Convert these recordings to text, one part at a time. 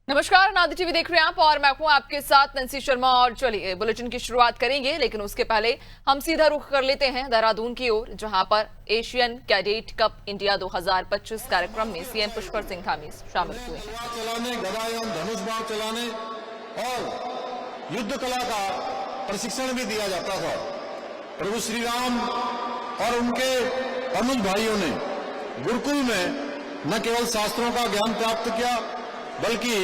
नमस्कार, नादी टीवी देख रहे हैं आप और मैं हूं आपके साथ नंसी शर्मा। और चलिए बुलेटिन की शुरुआत करेंगे, लेकिन उसके पहले हम सीधा रुख कर लेते हैं देहरादून की ओर, जहां पर एशियन कैडेट कप इंडिया 2025 कार्यक्रम में सीएम पुष्कर सिंह धामी शामिल हुए। चलाने, गदा एवं धनुष बाण चलाने और युद्ध कला का प्रशिक्षण भी दिया जाता था। प्रभु श्री राम और उनके अनुज भाइयों ने गुरुकुल में न केवल शास्त्रों का ज्ञान प्राप्त किया, बल्कि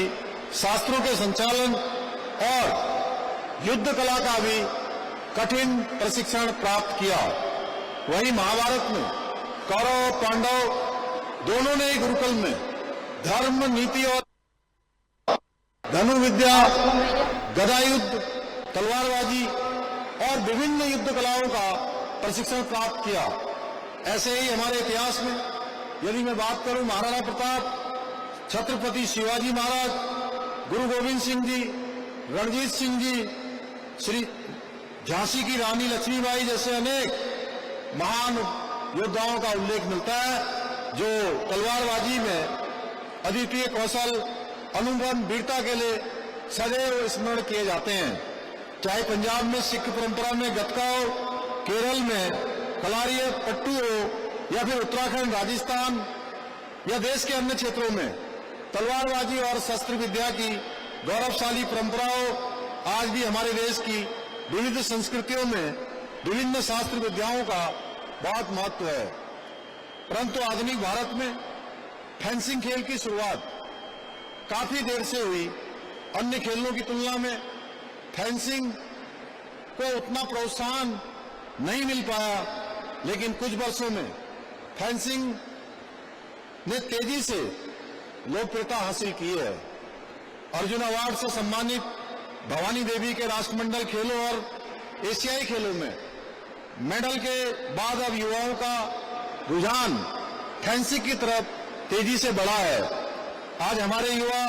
शास्त्रों के संचालन और युद्ध कला का भी कठिन प्रशिक्षण प्राप्त किया। वहीं महाभारत में कौरव पांडव दोनों ने ही गुरुकुल में धर्म, नीति और धनुर्विद्या, गदा युद्ध, तलवारबाजी और विभिन्न युद्ध कलाओं का प्रशिक्षण प्राप्त किया। ऐसे ही हमारे इतिहास में यदि मैं बात करूं, महाराणा प्रताप, छत्रपति शिवाजी महाराज, गुरु गोविंद सिंह जी, रणजीत सिंह जी, श्री झांसी की रानी लक्ष्मीबाई जैसे अनेक महान योद्धाओं का उल्लेख मिलता है, जो तलवारबाजी में अद्वितीय कौशल, अनुभव, वीरता के लिए सदैव स्मरण किए जाते हैं। चाहे पंजाब में सिख परंपरा में गतका हो, केरल में कलारिया पट्टू हो, या फिर उत्तराखंड, राजस्थान या देश के अन्य क्षेत्रों में तलवारबाजी और शस्त्र विद्या की गौरवशाली परंपराओं आज भी हमारे देश की विविध संस्कृतियों में विभिन्न शास्त्र विद्याओं का बहुत महत्व है। परंतु आधुनिक भारत में फेंसिंग खेल की शुरुआत काफी देर से हुई। अन्य खेलों की तुलना में फेंसिंग को उतना प्रोत्साहन नहीं मिल पाया, लेकिन कुछ वर्षों में फेंसिंग ने तेजी से लोकप्रियता हासिल की है। अर्जुन अवार्ड से सम्मानित भवानी देवी के राष्ट्रमंडल खेलों और एशियाई खेलों में मेडल के बाद अब युवाओं का रुझान फेंसिंग की तरफ तेजी से बढ़ा है। आज हमारे युवा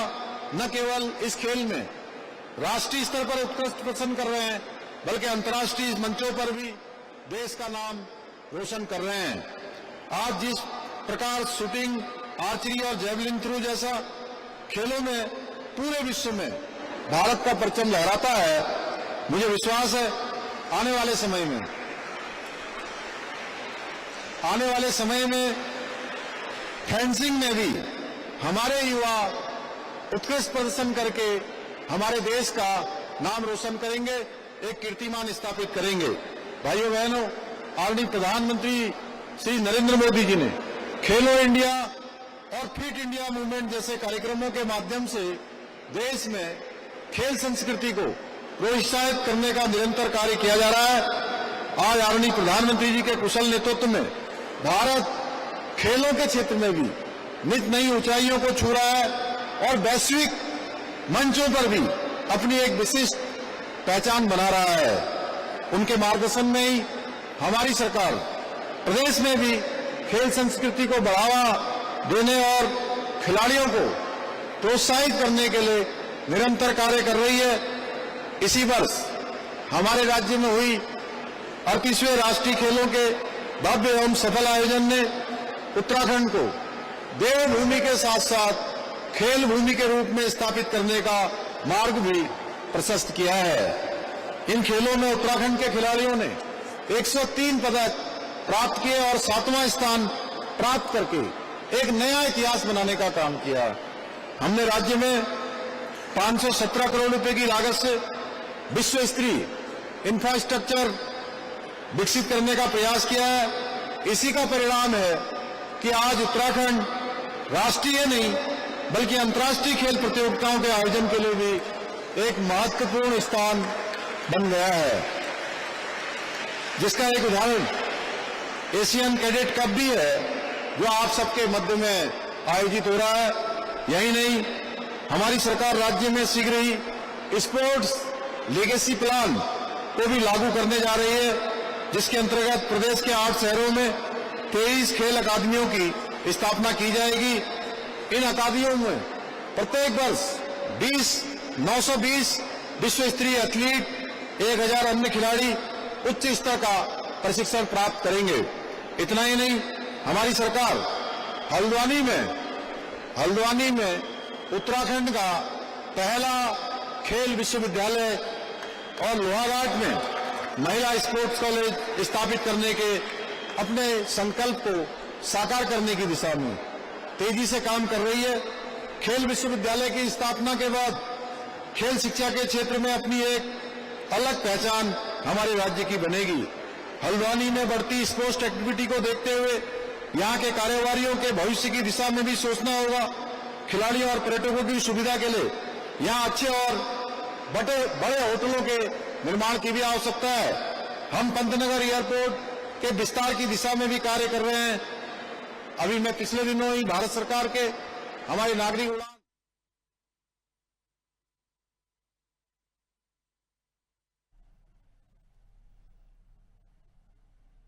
न केवल इस खेल में राष्ट्रीय स्तर पर उत्कृष्ट प्रदर्शन कर रहे हैं, बल्कि अंतर्राष्ट्रीय मंचों पर भी देश का नाम रोशन कर रहे हैं। आज जिस प्रकार शूटिंग, आर्चरी और जेवलिन थ्रो जैसा खेलों में पूरे विश्व में भारत का परचम लहराता है, मुझे विश्वास है आने वाले समय में फेंसिंग में भी हमारे युवा उत्कृष्ट प्रदर्शन करके हमारे देश का नाम रोशन करेंगे, एक कीर्तिमान स्थापित करेंगे। भाइयों बहनों, आदरणीय प्रधानमंत्री श्री नरेंद्र मोदी जी ने खेलो इंडिया और फिट इंडिया मूवमेंट जैसे कार्यक्रमों के माध्यम से देश में खेल संस्कृति को प्रोत्साहित करने का निरंतर कार्य किया जा रहा है। आज आदरणीय प्रधानमंत्री जी के कुशल नेतृत्व में भारत खेलों के क्षेत्र में भी नित नई ऊंचाइयों को छू रहा है और वैश्विक मंचों पर भी अपनी एक विशिष्ट पहचान बना रहा है। उनके मार्गदर्शन में ही हमारी सरकार प्रदेश में भी खेल संस्कृति को बढ़ावा देने और खिलाड़ियों को प्रोत्साहित करने के लिए निरंतर कार्य कर रही है। इसी वर्ष हमारे राज्य में हुई 38वें राष्ट्रीय खेलों के भव्य एवं सफल आयोजन ने उत्तराखंड को देवभूमि के साथ साथ खेल भूमि के रूप में स्थापित करने का मार्ग भी प्रशस्त किया है। इन खेलों में उत्तराखंड के खिलाड़ियों ने 103 पदक प्राप्त किए और 7वां स्थान प्राप्त करके एक नया इतिहास बनाने का काम किया। हमने राज्य में 517 करोड़ रुपए की लागत से विश्व स्तरीय इंफ्रास्ट्रक्चर विकसित करने का प्रयास किया है। इसी का परिणाम है कि आज उत्तराखंड राष्ट्रीय नहीं बल्कि अंतर्राष्ट्रीय खेल प्रतियोगिताओं के आयोजन के लिए भी एक महत्वपूर्ण स्थान बन गया है, जिसका एक उदाहरण एशियन कैडेट कप भी है, जो आप सबके मध्य में आयोजित हो रहा है। यही नहीं, हमारी सरकार राज्य में शीघ्र ही स्पोर्ट्स लेगेसी प्लान को भी लागू करने जा रही है, जिसके अंतर्गत प्रदेश के 8 शहरों में 23 खेल अकादमियों की स्थापना की जाएगी। इन अकादमियों में प्रत्येक वर्ष 920 विश्व स्तरीय एथलीट, 1000 अन्य खिलाड़ी उच्च स्तर का प्रशिक्षण प्राप्त करेंगे। इतना ही नहीं, हमारी सरकार हल्द्वानी में उत्तराखंड का पहला खेल विश्वविद्यालय और लोहाघाट में महिला स्पोर्ट्स कॉलेज स्थापित करने के अपने संकल्प को साकार करने की दिशा में तेजी से काम कर रही है। खेल विश्वविद्यालय की स्थापना के बाद खेल शिक्षा के क्षेत्र में अपनी एक अलग पहचान हमारे राज्य की बनेगी। हल्द्वानी में बढ़ती स्पोर्ट्स एक्टिविटी को देखते हुए यहाँ के कारोबारियों के भविष्य की दिशा में भी सोचना होगा। खिलाड़ियों और पर्यटकों की सुविधा के लिए यहाँ अच्छे और बड़े होटलों के निर्माण की भी आवश्यकता है। हम पंतनगर एयरपोर्ट के विस्तार की दिशा में भी कार्य कर रहे हैं। अभी मैं पिछले दिनों ही भारत सरकार के हमारी नागरिक उड़ान